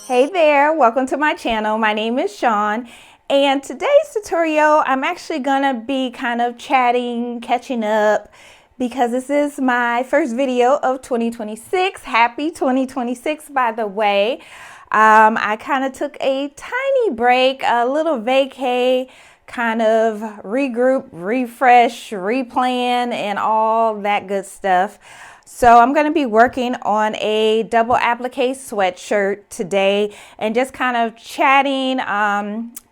Hey there, welcome to my channel. My name is Shawn, and today's tutorial I'm actually gonna be kind of chatting, catching up, because this is my first video of 2026. Happy 2026, by the way. I kind of took a tiny break, a little vacay, kind of regroup, refresh, replan, and all that good stuff. So I'm going to be working on a double applique sweatshirt today and just kind of chatting,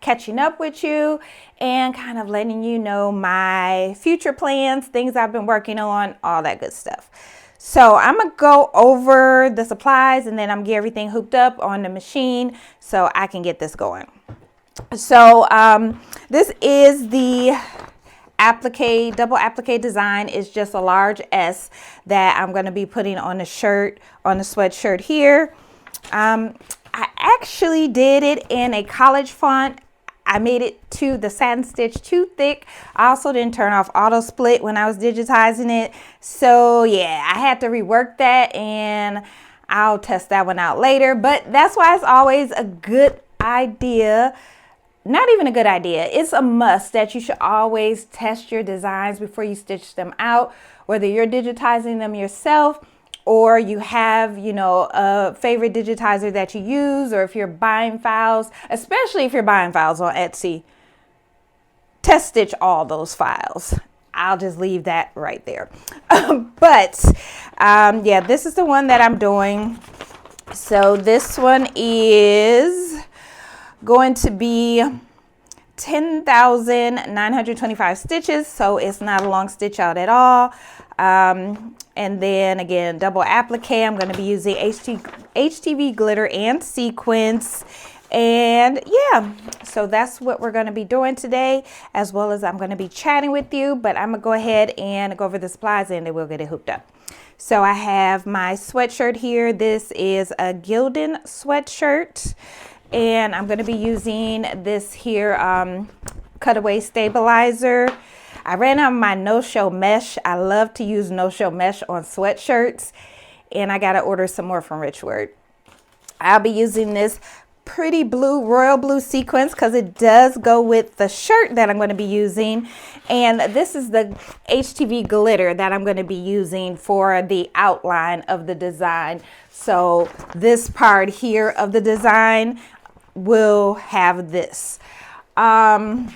catching up with you and kind of letting you know my future plans, things I've been working on, all that good stuff. So I'm going to go over the supplies and then I'm going to get everything hooked up on the machine so I can get this going. So this is the applique, double applique design. Is just a large S that I'm going to be putting on the shirt, on the sweatshirt here. I actually did it in a college font. I made it to the satin stitch too thick. I also didn't turn off auto split when I was digitizing it. So yeah, I had to rework that and I'll test that one out later. But that's why it's always a good idea. Not even a good idea. It's a must that you should always test your designs before you stitch them out, whether you're digitizing them yourself or you have, you know, a favorite digitizer that you use, or if you're buying files, especially if you're buying files on Etsy, test stitch all those files. I'll just leave that right there. Yeah, this is the one that I'm doing. So this one is going to be 10,925 stitches, so it's not a long stitch out at all. And then again, double applique. I'm going to be using HTV glitter and sequins. And yeah, so that's what we're going to be doing today, as well as I'm going to be chatting with you. But I'm going to go ahead and go over the supplies and then we'll get it hooked up. So I have my sweatshirt here. This is a Gildan sweatshirt. And I'm going to be using this here cutaway stabilizer. I ran out of my no-show mesh. I love to use no-show mesh on sweatshirts. And I got to order some more from Richword. I'll be using this pretty blue, royal blue sequins because it does go with the shirt that I'm going to be using. And this is the HTV glitter that I'm going to be using for the outline of the design. So this part here of the design will have this. And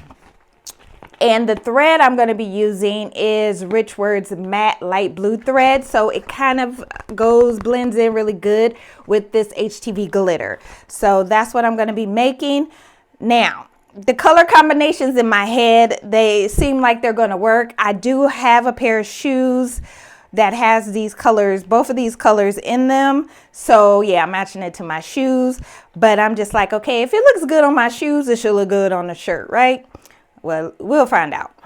the thread I'm going to be using is Richword's matte light blue thread. So it kind of blends in really good with this HTV glitter. So that's what I'm going to be making. Now, the color combinations in my head, they seem like they're going to work. I do have a pair of shoes that has these colors, both of these colors in them. So yeah, I'm matching it to my shoes, but I'm just like, okay, if it looks good on my shoes, it should look good on the shirt, right? Well, we'll find out.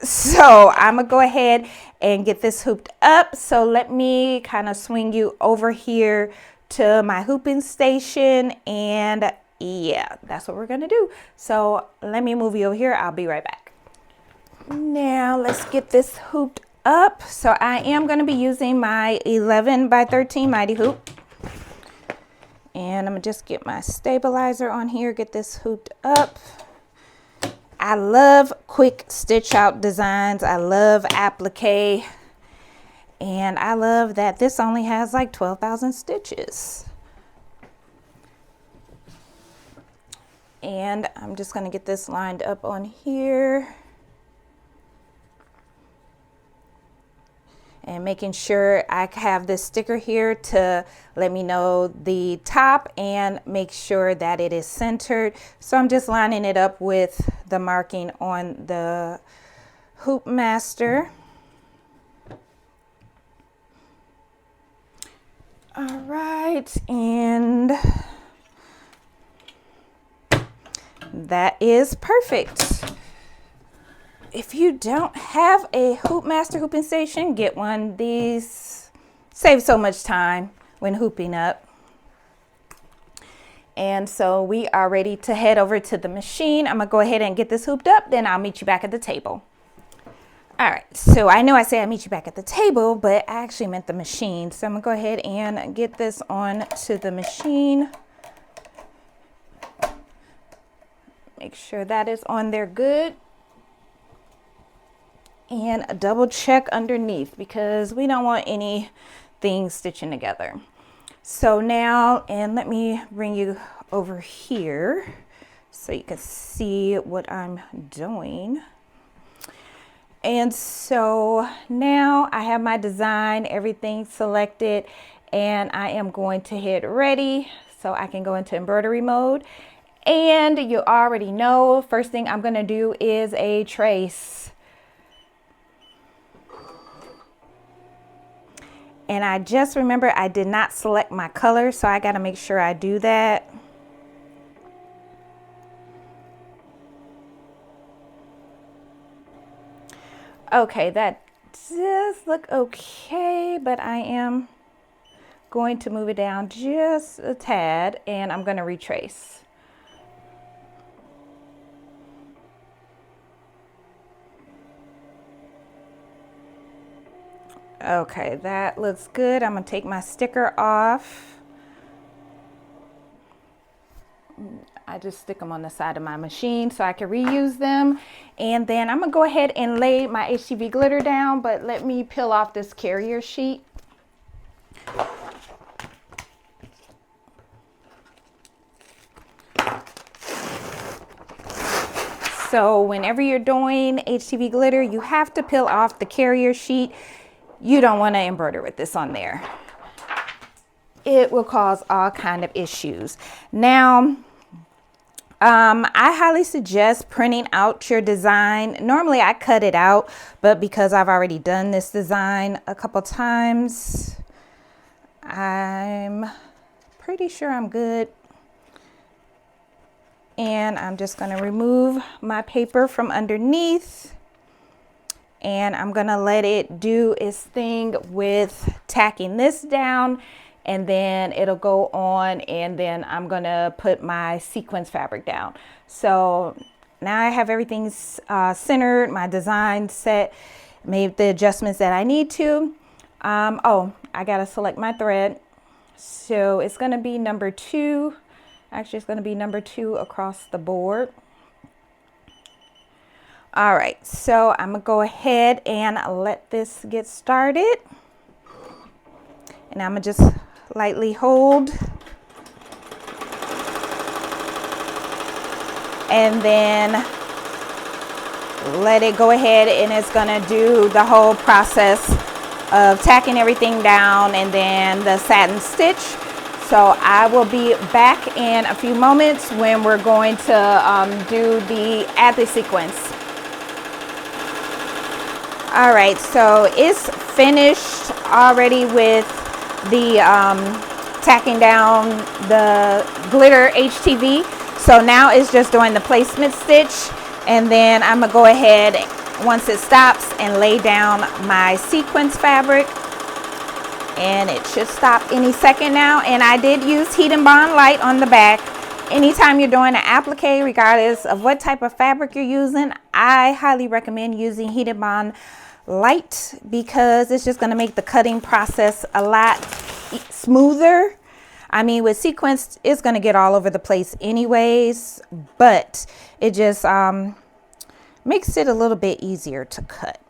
So I'm gonna go ahead and get this hooped up. So let me kind of swing you over here to my hooping station, and yeah, that's what we're gonna do. So let me move you over here. I'll be right back. Now let's get this hooped up. So I am going to be using my 11 by 13 mighty hoop, and I'm gonna just get my stabilizer on here, get this hooped up. I love quick stitch out designs. I love applique, and I love that this only has like 12,000 stitches. And I'm just going to get this lined up on here. And making sure I have this sticker here to let me know the top and make sure that it is centered. So I'm just lining it up with the marking on the HoopMaster. All right, and that is perfect. If you don't have a HoopMaster hooping station, get one. These save so much time when hooping up. And so we are ready to head over to the machine. I'm gonna go ahead and get this hooped up, then I'll meet you back at the table. All right, so I know I said I'd meet you back at the table, but I actually meant the machine. So I'm gonna go ahead and get this on to the machine. Make sure that is on there good. And double check underneath because we don't want anything stitching together. So now, and let me bring you over here so you can see what I'm doing. And so now I have my design, everything selected, and I am going to hit ready so I can go into embroidery mode. And you already know, first thing I'm gonna do is a trace. And I just remember I did not select my color, so I gotta make sure I do that. Okay, that does look okay, but I am going to move it down just a tad and I'm gonna retrace. Okay, that looks good. I'm gonna take my sticker off. I just stick them on the side of my machine so I can reuse them. And then I'm gonna go ahead and lay my HTV glitter down, but let me peel off this carrier sheet. So whenever you're doing HTV glitter, you have to peel off the carrier sheet. You don't want to embroider with this on there. It will cause all kind of issues. Now, I highly suggest printing out your design. Normally I cut it out, but because I've already done this design a couple times, I'm pretty sure I'm good. And I'm just going to remove my paper from underneath. And I'm gonna let it do its thing with tacking this down, and then it'll go on, and then I'm gonna put my sequins fabric down. So now I have everything centered, my design set, made the adjustments that I need to. Oh, I gotta select my thread. So it's gonna be number 2. Actually, it's gonna be number 2 across the board. All right, so I'm gonna go ahead and let this get started. And I'm gonna just lightly hold. And then let it go ahead, and it's gonna do the whole process of tacking everything down and then the satin stitch. So I will be back in a few moments when we're going to add the sequins. All right, so it's finished already with the tacking down the glitter HTV. So now it's just doing the placement stitch, and then I'm gonna go ahead once it stops and lay down my sequins fabric, and it should stop any second now. And I did use Heat and Bond Light on the back. Anytime you're doing an applique, regardless of what type of fabric you're using, I highly recommend using Heat and Bond Light because it's just going to make the cutting process a lot smoother. I mean, with sequins, it's going to get all over the place anyways, but it just makes it a little bit easier to cut.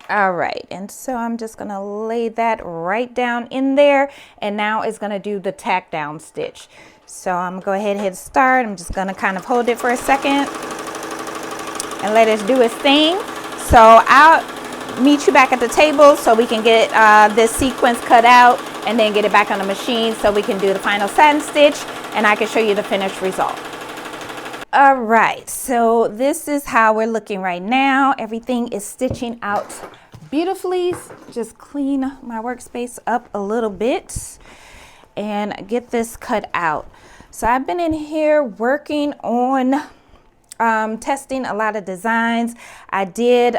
All right, and so I'm just going to lay that right down in there, and now it's going to do the tack down stitch. So I'm going to go ahead and hit start. I'm just going to kind of hold it for a second and let it do its thing. So I'll meet you back at the table so we can get this sequence cut out and then get it back on the machine so we can do the final satin stitch and I can show you the finished result. All right, so this is how we're looking right now. Everything is stitching out beautifully. Just clean my workspace up a little bit and get this cut out. So I've been in here working on testing a lot of designs. I did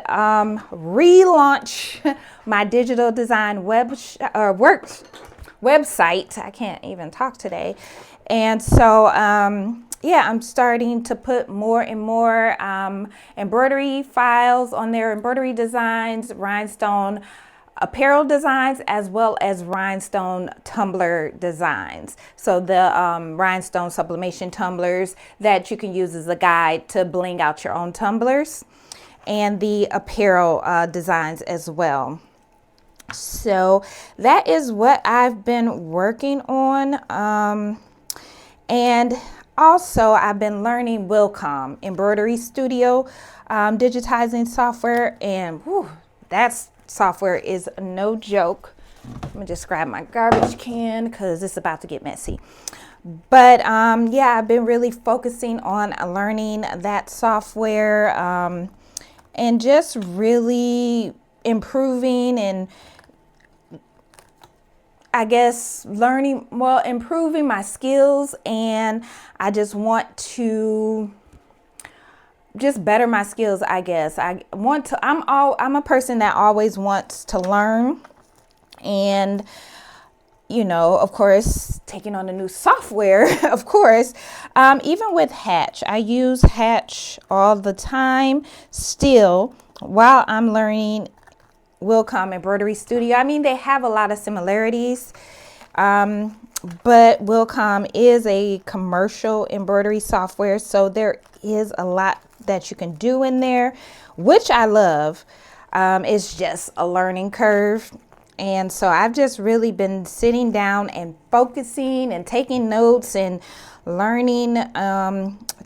relaunch my digital design website. I can't even talk today. And so yeah, I'm starting to put more and more embroidery files on there, embroidery designs, rhinestone apparel designs, as well as rhinestone tumbler designs. So the rhinestone sublimation tumblers that you can use as a guide to bling out your own tumblers, and the apparel designs as well. So that is what I've been working on. And also I've been learning Wilcom Embroidery Studio digitizing software, and whew, that's software is no joke. Let me just grab my garbage can because it's about to get messy. But yeah, I've been really focusing on learning that software and just really improving and I guess improving my skills. And I just want to just better my skills, I guess. I'm a person that always wants to learn, and you know, of course, taking on a new software, of course, even with Hatch, I use Hatch all the time still while I'm learning Wilcom Embroidery Studio. I mean, they have a lot of similarities, but Wilcom is a commercial embroidery software, so there is a lot that you can do in there, which I love. It's just a learning curve. And so I've just really been sitting down and focusing and taking notes and learning,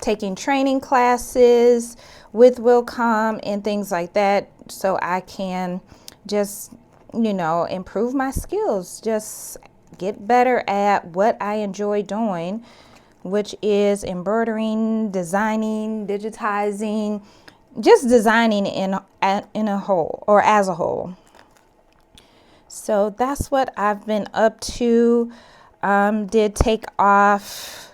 taking training classes with Wilcom and things like that, so I can just, you know, improve my skills, just get better at what I enjoy doing, which is embroidering, designing, digitizing, just designing in a whole, or as a whole. So that's what I've been up to. Did take off,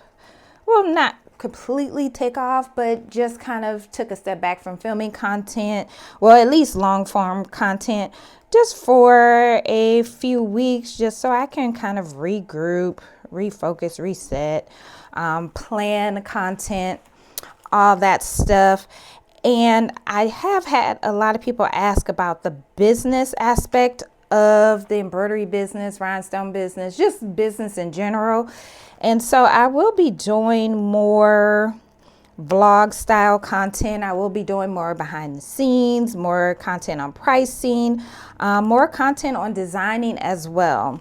well, not completely take off, but just kind of took a step back from filming content, well, at least long form content, just for a few weeks, just so I can kind of regroup, refocus, reset, plan content, all that stuff. And I have had a lot of people ask about the business aspect of the embroidery business, rhinestone business, just business in general. And so I will be doing more vlog style content. I will be doing more behind the scenes, more content on pricing, more content on designing as well,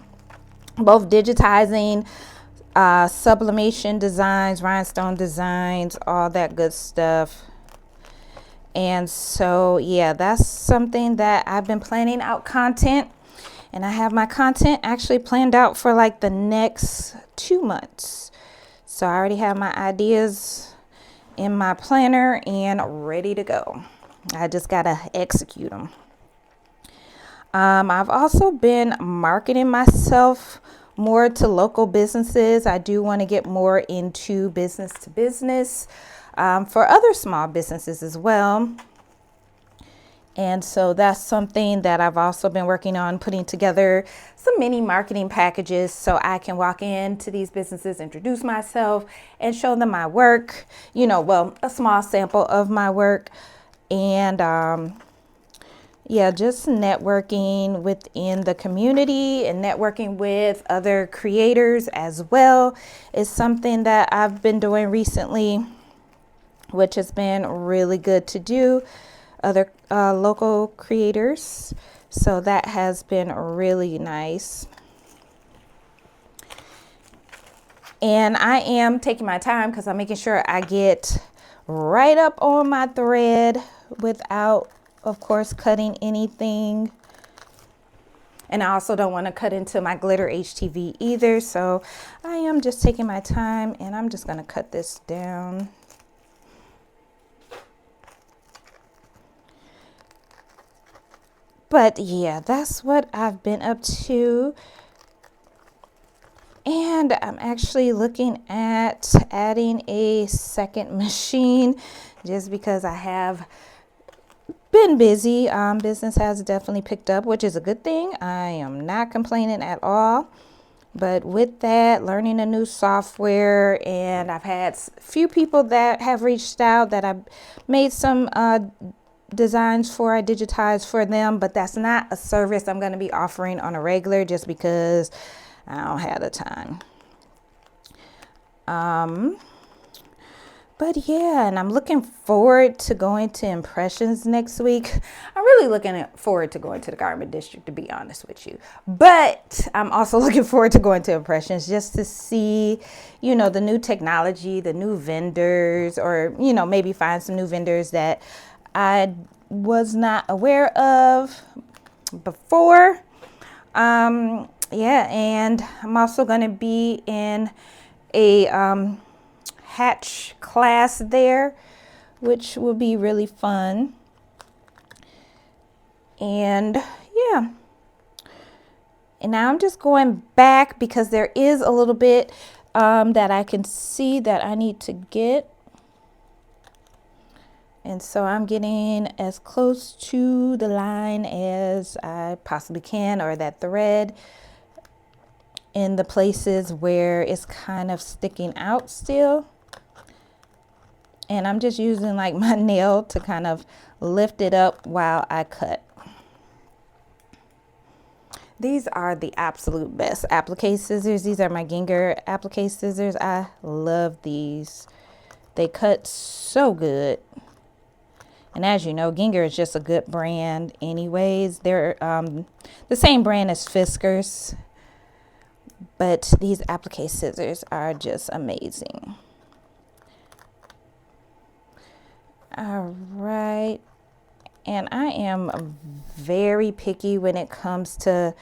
both digitizing, sublimation designs, rhinestone designs, all that good stuff. And so, yeah, that's something that I've been planning out content. And I have my content actually planned out for like the next 2 months. So I already have my ideas in my planner and ready to go. I just got to execute them. I've also been marketing myself more to local businesses. I do want to get more into business to business for other small businesses as well. And so that's something that I've also been working on, putting together some mini marketing packages so I can walk into these businesses, introduce myself, and show them my work, you know, well, a small sample of my work. And yeah, just networking within the community and networking with other creators as well is something that I've been doing recently, which has been really good to do. Other local creators, so that has been really nice. And I am taking my time because I'm making sure I get right up on my thread without, of course, cutting anything. And I also don't want to cut into my glitter HTV either, so I am just taking my time, and I'm just going to cut this down. But yeah, that's what I've been up to. And I'm actually looking at adding a second machine just because I have been busy. Business has definitely picked up, which is a good thing. I am not complaining at all. But with that, learning a new software, and I've had a few people that have reached out that I've made some designs for, I digitized for them, but that's not a service I'm going to be offering on a regular just because I don't have the time. But yeah, and I'm looking forward to going to Impressions next week. I'm really looking forward to going to the Garment District, to be honest with you. But I'm also looking forward to going to Impressions just to see, you know, the new technology, the new vendors, or, you know, maybe find some new vendors that I was not aware of before. Yeah, and I'm also going to be in a hatch class there, which will be really fun. And yeah, and now I'm just going back because there is a little bit that I can see that I need to get. And so I'm getting as close to the line as I possibly can, or that thread, in the places where it's kind of sticking out still. And I'm just using like my nail to kind of lift it up while I cut. These are the absolute best applique scissors. These are my Ginger applique scissors. I love these. They cut so good. And as you know, Ginger is just a good brand anyways. They're the same brand as Fiskars. But these applique scissors are just amazing. All right, and I am very picky when it comes to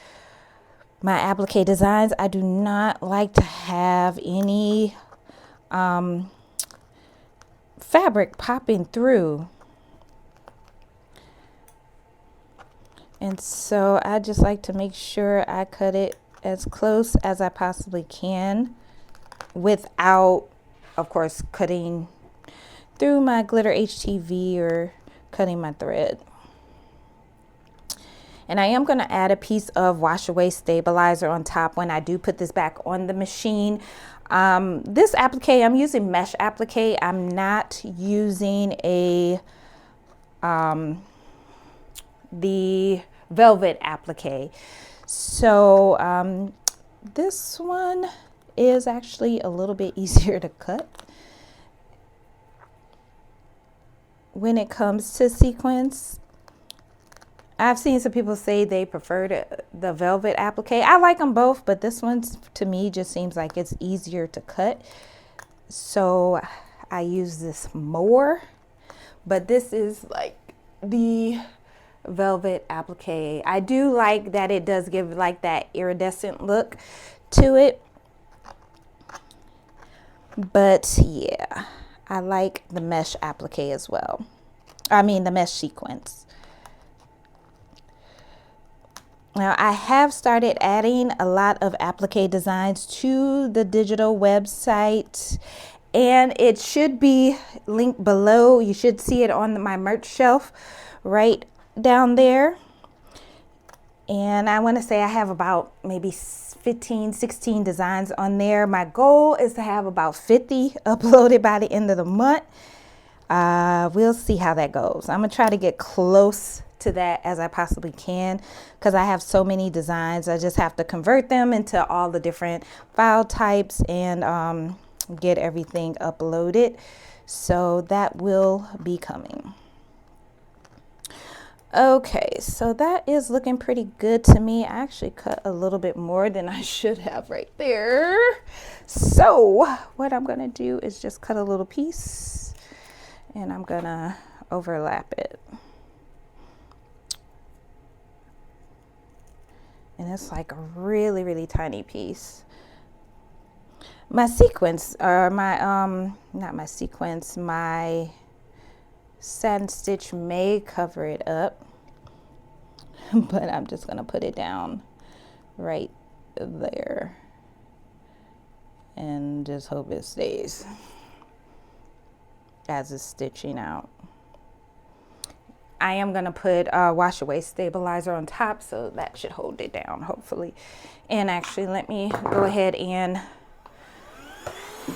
my applique designs. I do not like to have any fabric popping through. And so I just like to make sure I cut it as close as I possibly can without, of course, cutting through my glitter HTV or cutting my thread. And I am going to add a piece of wash away stabilizer on top when I do put this back on the machine. This applique, I'm using mesh applique. I'm not using the velvet applique. So this one is actually a little bit easier to cut when it comes to sequins. I've seen some people say they prefer the velvet applique. I like them both, but this one to me just seems like it's easier to cut. So I use this more, but this is like the velvet applique. I do like that it does give like that iridescent look to it. But yeah, I like the mesh applique as well. I mean the mesh sequins. Now I have started adding a lot of applique designs to the digital website, and it should be linked below. You should see it on my merch shelf right down there. And I want to say I have about maybe 15, 16 designs on there. My goal is to have about 50 uploaded by the end of the month. We'll see how that goes. I'm gonna try to get close to that as I possibly can, because I have so many designs. I just have to convert them into all the different file types and get everything uploaded. So that will be coming. Okay, so that is looking pretty good to me. I actually cut a little bit more than I should have right there. So what I'm gonna do is just cut a little piece and I'm gonna overlap it. And it's like a really, really tiny piece. My sequins, or my, not my sequins, my satin stitch may cover it up, but I'm just gonna put it down right there and just hope it stays as it's stitching out. I am going to put a wash away stabilizer on top, so that should hold it down, hopefully. And actually, let me go ahead and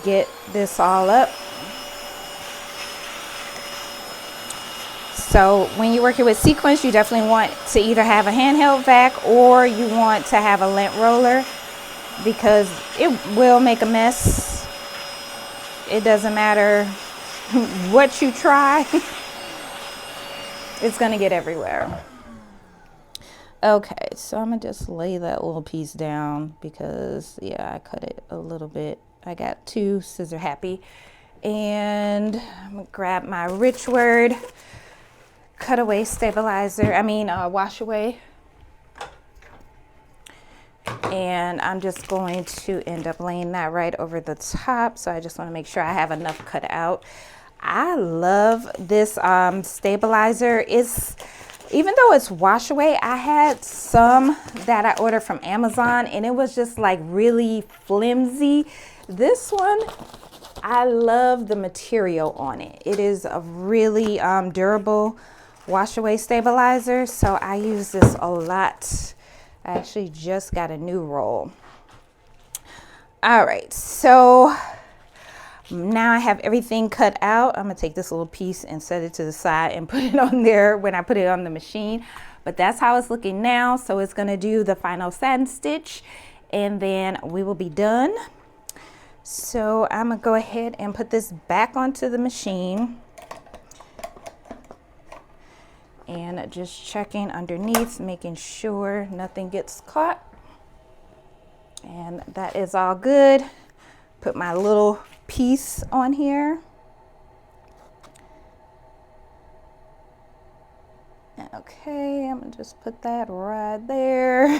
get this all up. So when you're working with sequins, you definitely want to either have a handheld vac or you want to have a lint roller, because it will make a mess. It doesn't matter what you try. It's gonna get everywhere. Okay, so I'm gonna just lay that little piece down because, yeah, I cut it a little bit. I got too scissor happy. And I'm gonna grab my Richword cutaway stabilizer, wash away. And I'm just going to end up laying that right over the top. So I just want to make sure I have enough cut out. I love this stabilizer. Even though it's wash away, I had some that I ordered from Amazon and it was just like really flimsy. This one, I love the material on it. It is a really durable wash away stabilizer, so I use this a lot. I actually just got a new roll. All right, so now I have everything cut out. I'm gonna take this little piece and set it to the side and put it on there when I put it on the machine. But that's how it's looking now. So it's gonna do the final satin stitch and then we will be done. So I'm gonna go ahead and put this back onto the machine. And just checking underneath, making sure nothing gets caught. And that is all good. Put my little piece on here. Okay, I'm gonna just put that right there.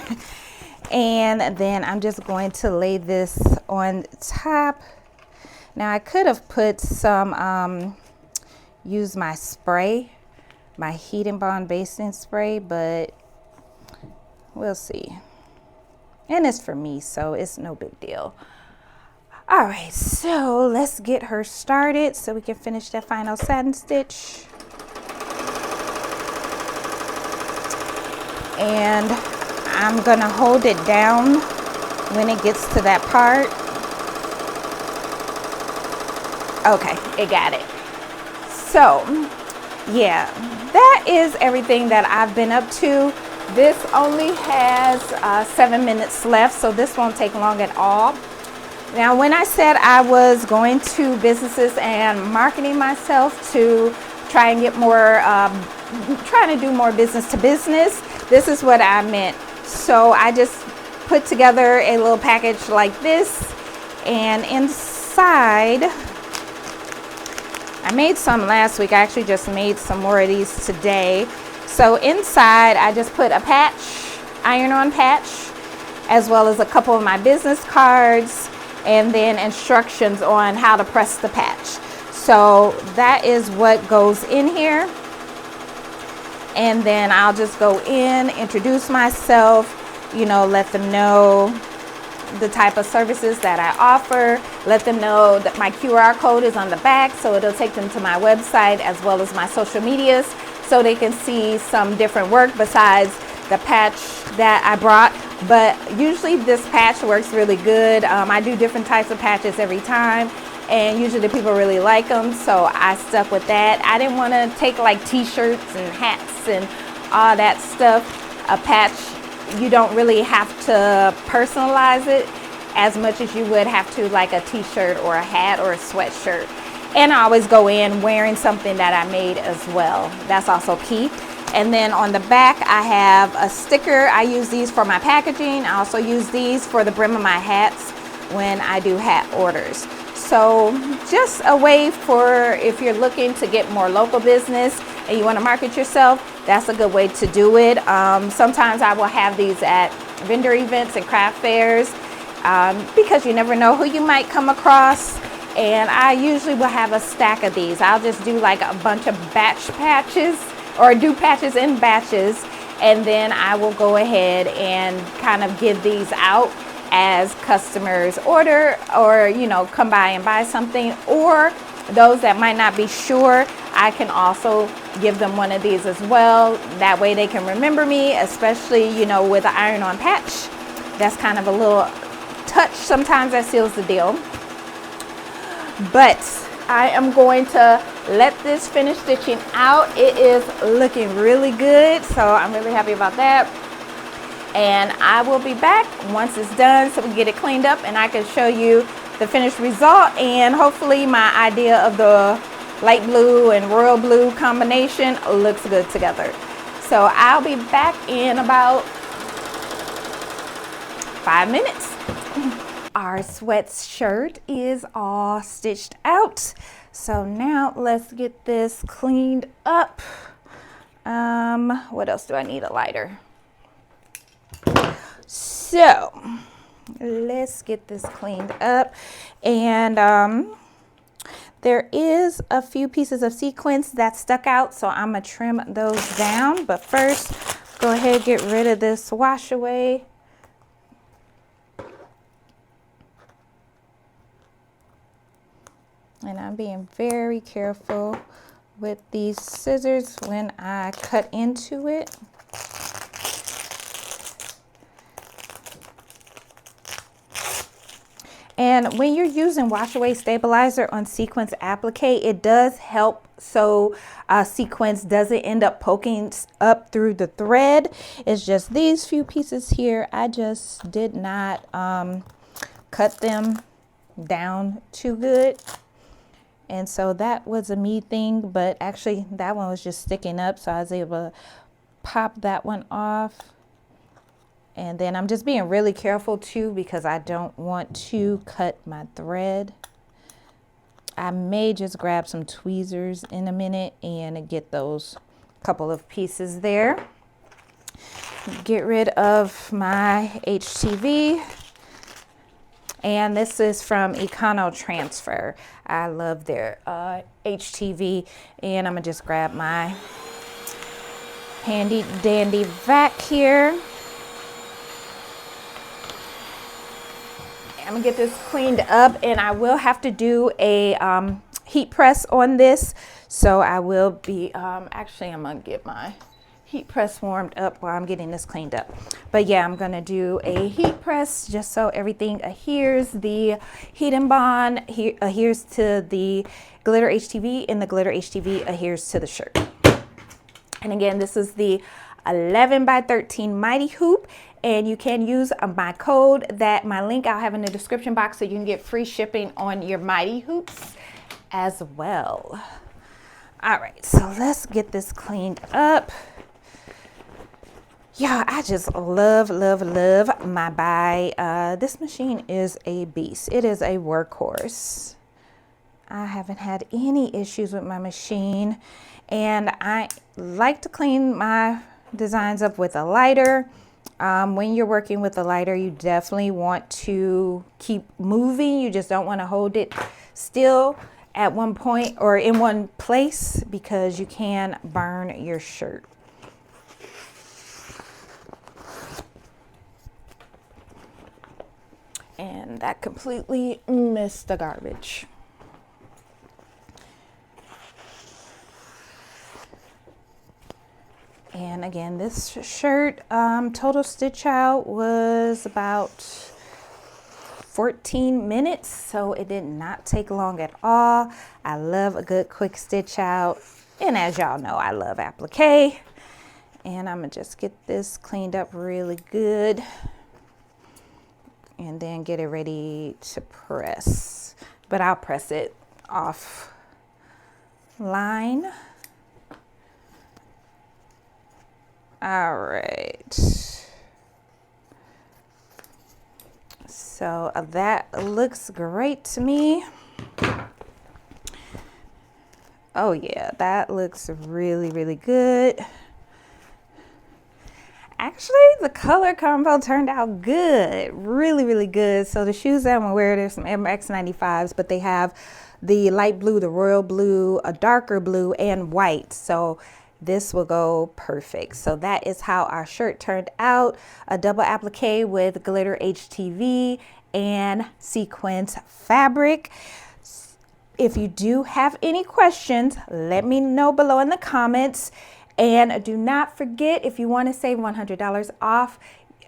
And then I'm just going to lay this on top. Now I could have put some, use my spray, my heat and bond basting spray, but we'll see. And it's for me, so it's no big deal. All right, so let's get her started so we can finish that final satin stitch. And I'm gonna hold it down when it gets to that part. Okay, it got it. So, yeah, that is everything that I've been up to. This only has 7 minutes left, so this won't take long at all. Now, when I said I was going to businesses and marketing myself to try and get more, trying to do more business to business, this is what I meant. So I just put together a little package like this, and inside, I made some last week. I actually just made some more of these today. So inside, I just put a patch, iron-on patch, as well as a couple of my business cards, and then instructions on how to press the patch. So that is what goes in here. And then I'll just go in, introduce myself, you know, let them know the type of services that I offer, let them know that my QR code is on the back, so it'll take them to my website as well as my social medias, so they can see some different work besides the patch that I brought. But usually this patch works really good. I do different types of patches every time, and usually the people really like them, so I stuck with that. I didn't want to take like t-shirts and hats and all that stuff. A patch, you don't really have to personalize it as much as you would have to like a t-shirt or a hat or a sweatshirt. And I always go in wearing something that I made as well. That's also key. And then on the back, I have a sticker. I use these for my packaging. I also use these for the brim of my hats when I do hat orders. So just a way for if you're looking to get more local business and you want to market yourself, that's a good way to do it. Sometimes I will have these at vendor events and craft fairs because you never know who you might come across. And I usually will have a stack of these. I'll just do like a bunch of batch patches, or do patches in batches, and then I will go ahead and kind of give these out as customers order, or you know, come by and buy something, or those that might not be sure, I can also give them one of these as well. That way they can remember me, especially, you know, with an iron-on patch. That's kind of a little touch sometimes that seals the deal. But I am going to let this finish stitching out. It is looking really good, so I'm really happy about that. And I will be back once it's done so we get it cleaned up and I can show you the finished result, and hopefully my idea of the light blue and royal blue combination looks good together. So I'll be back in about 5 minutes. Our sweatshirt is all stitched out. So now let's get this cleaned up. What else do I need? A lighter. So let's get this cleaned up. And there is a few pieces of sequins that stuck out, so I'm gonna trim those down. But first, go ahead and get rid of this wash away. And I'm being very careful with these scissors when I cut into it. And when you're using wash away stabilizer on sequins applique, it does help so sequins doesn't end up poking up through the thread. It's just these few pieces here, I just did not cut them down too good. And so that was a me thing, but actually that one was just sticking up, so I was able to pop that one off. And then I'm just being really careful too because I don't want to cut my thread. I may just grab some tweezers in a minute and get those couple of pieces there. Get rid of my HTV. And this is from Econo Transfer. I love their HTV. And I'm gonna just grab my handy dandy vac here. I'm gonna get this cleaned up, and I will have to do a heat press on this. So I will be, actually I'm gonna get my heat press warmed up while I'm getting this cleaned up. But yeah, I'm gonna do a heat press just so everything adheres. The heat and bond adheres to the glitter HTV, and the glitter HTV adheres to the shirt. And again, this is the 11 by 13 Mighty Hoop, and you can use my code, my link I'll have in the description box, so you can get free shipping on your Mighty Hoops as well. All right, so let's get this cleaned up. Yeah, I just love my Bai. This machine is a beast. It is a workhorse. I haven't had any issues with my machine, and I like to clean my designs up with a lighter. When you're working with a lighter, you definitely want to keep moving. You just don't want to hold it still at one point or in one place because you can burn your shirt. And that completely missed the garbage. And again, this shirt total stitch out was about 14 minutes, so it did not take long at all. I love a good quick stitch out, and as y'all know, I love applique. And I'm gonna just get this cleaned up really good and then get it ready to press. But I'll press it off line. All right. So that looks great to me. Oh yeah, that looks really good. Actually, the color combo turned out good, really good. So the shoes that I'm gonna wear, there's some MX95s, but they have the light blue, the royal blue, a darker blue, and white. So this will go perfect. So that is how our shirt turned out. A double applique with glitter HTV and sequins fabric. If you do have any questions, let me know below in the comments. And do not forget, if you want to save $100 off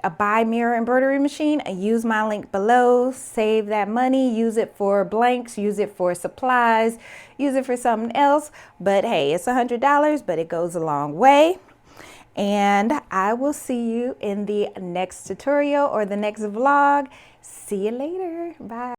a Bai Mirror Embroidery Machine, use my link below. Save that money, use it for blanks, use it for supplies, use it for something else. But hey, it's $100, but it goes a long way. And I will see you in the next tutorial or the next vlog. See you later. Bye.